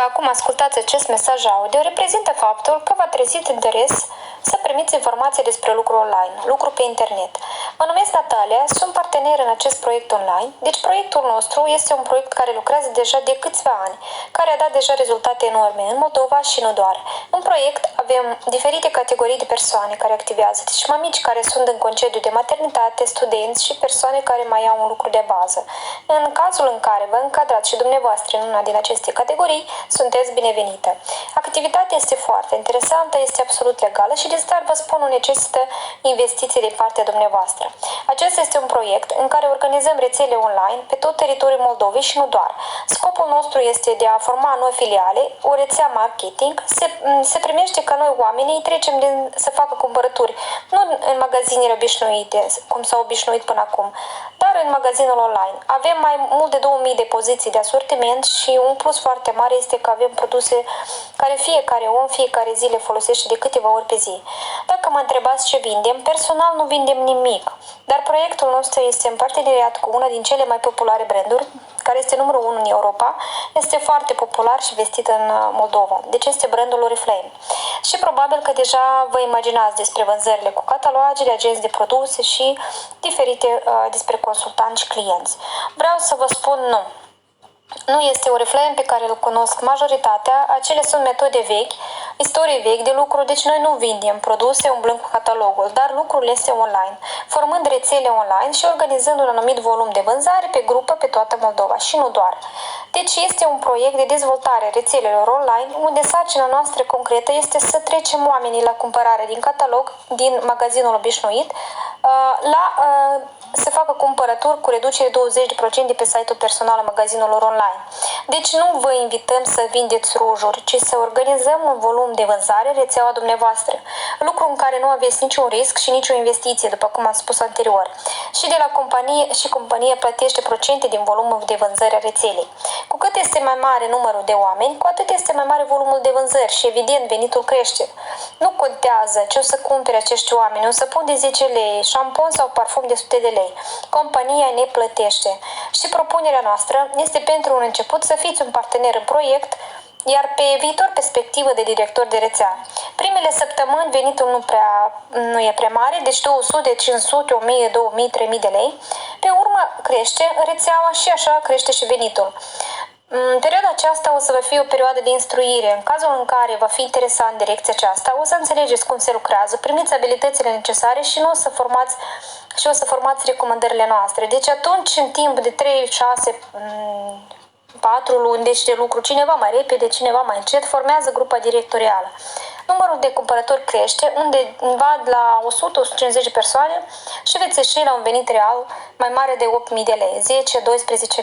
acum ascultați acest mesaj audio reprezintă faptul că v-a trezit interes să primiți informații despre lucru online, lucru pe internet. Mă numesc Natalia, sunt partener în acest proiect online, deci proiectul nostru este un proiect care lucrează deja de câțiva ani, care a dat deja rezultate enorme în Moldova și nu doar. În proiect avem diferite categorii de persoane care activează, deci mămici care sunt în concediu de maternitate, studenți și persoane care mai au un lucru de bază. În cazul în care vă încadrați și dumneavoastră în una din aceste categorii, sunteți binevenită. Activitatea este foarte interesantă, este absolut legală și de start vă spun, nu necesită investiții din partea dumneavoastră. Acesta este un proiect în care organizăm rețele online pe tot teritoriul Moldovei și nu doar. Scopul nostru este de a forma noi filiale, o rețea marketing, se primește ca noi oamenii trecem să facă cumpărături, nu în magazinele obișnuite, cum s-au obișnuit până acum, dar în magazinul online. Avem mai mult de 2000 de poziții de asortiment și un plus foarte mare este că avem produse care fiecare om, fiecare zi le folosește de câteva ori pe zi. Dacă mă întrebați ce vindem, personal nu vindem nimic, dar proiectul nostru este în parteneriat cu una din cele mai populare branduri, care este numărul 1 în Europa, este foarte popular și vestit în Moldova. Deci este brandul Oriflame. Și probabil că deja vă imaginați despre vânzările cu catalogele, agenți de produse și diferite despre consultanți și clienți. Vreau să vă spun nu. Nu este Oriflame pe care îl cunosc majoritatea, acele sunt metode vechi, istorie vechi de lucru, deci noi nu vindem produse umblând cu catalogul, dar lucrul este online, formând rețele online și organizând un anumit volum de vânzare pe grupă pe toată Moldova și nu doar. Deci este un proiect de dezvoltare rețelelor online, unde sarcina noastră concretă este să trecem oamenii la cumpărare din catalog, din magazinul obișnuit, să facă cumpărături cu reducere 20% pe site-ul personal al magazinului online. Deci nu vă invităm să vindeți rujuri, ci să organizăm un volum de vânzare în rețeaua dumneavoastră, lucru în care nu aveți niciun risc și nicio investiție, după cum am spus anterior. Și de la companie plătește procente din volumul de vânzări a rețelei. Cu cât este mai mare numărul de oameni, cu atât este mai mare volumul de vânzări și evident venitul crește. Nu contează ce o să cumpere acești oameni, un săpun de 10 lei, șampon sau parfum de 100 de lei. Compania ne plătește. Și propunerea noastră este pentru un început să fiți un partener în proiect, iar pe viitor perspectivă de director de rețea. Primele săptămâni venitul nu e prea mare, deci 200, 500, 1000, 2000, 3000 de lei. Pe urmă crește rețeaua și așa crește și venitul. În perioada aceasta o să vă fie o perioadă de instruire. În cazul în care va fi interesant direcția aceasta, o să înțelegeți cum se lucrează, primiți abilitățile necesare și o să formați recomandările noastre. Deci atunci, în timp de 3, 6, 4 luni, deci de lucru, cineva mai repede, cineva mai încet, formează grupa directorială. Numărul de cumpărători crește, undeva la 100-150 persoane și veți ieși la un venit real mai mare de 8.000 de lei,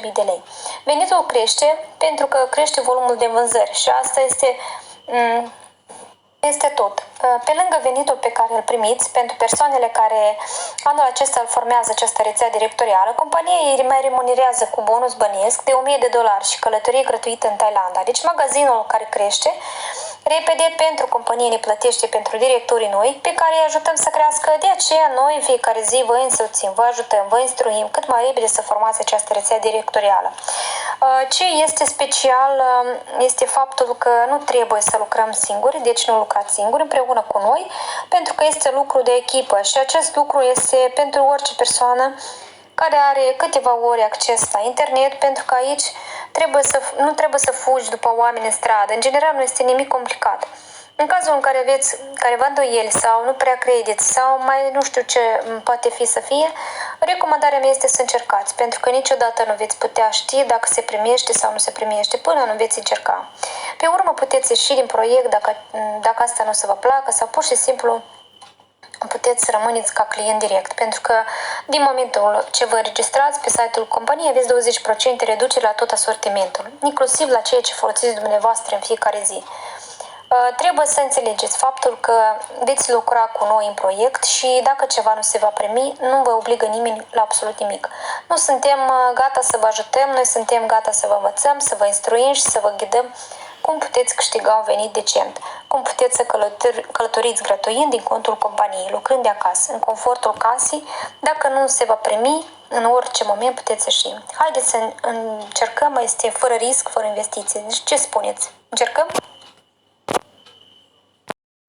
10-12.000 de lei. Venitul crește pentru că crește volumul de vânzări și asta este tot. Pe lângă venitul pe care îl primiți, pentru persoanele care anul acesta îl formează această rețea directorială, compania îi mai remunerează cu bonus bănesc de $1000 și călătorie gratuită în Thailanda. Deci magazinul care crește repede pentru companie ne plătește pentru directorii noi, pe care îi ajutăm să crească. De aceea noi în fiecare zi vă însoțim, vă ajutăm, vă instruim cât mai repede să formați această rețea directorială. Ce este special este faptul că nu trebuie să lucrăm singuri, deci nu lucrați singuri împreună cu noi, pentru că este lucru de echipă și acest lucru este pentru orice persoană care are câteva ore acces la internet, pentru că aici nu trebuie să fugi după oameni în stradă. În general nu este nimic complicat. În cazul în care aveți careva îndoieli sau nu prea credeți sau mai nu știu ce poate fi să fie, recomandarea mea este să încercați, pentru că niciodată nu veți putea ști dacă se primește sau nu se primește până nu veți încerca. Pe urmă puteți ieși din proiect dacă asta nu o să vă placă sau pur și simplu puteți să rămâneți ca client direct, pentru că din momentul ce vă înregistrați pe site-ul companiei aveți 20% reducere la tot asortimentul, inclusiv la ceea ce folosiți dumneavoastră în fiecare zi. Trebuie să înțelegeți faptul că veți lucra cu noi în proiect și dacă ceva nu se va primi, nu vă obligă nimeni la absolut nimic. Nu suntem gata să vă ajutăm, noi suntem gata să vă învățăm, să vă instruim și să vă ghidăm cum puteți câștiga un venit decent. cum puteți să călătoriți gratuit din contul companiei, lucrând de acasă, în confortul casei, dacă nu se va primi, în orice moment puteți ieși. Haideți să încercăm, este fără risc, fără investiție. Deci ce spuneți? Încercăm?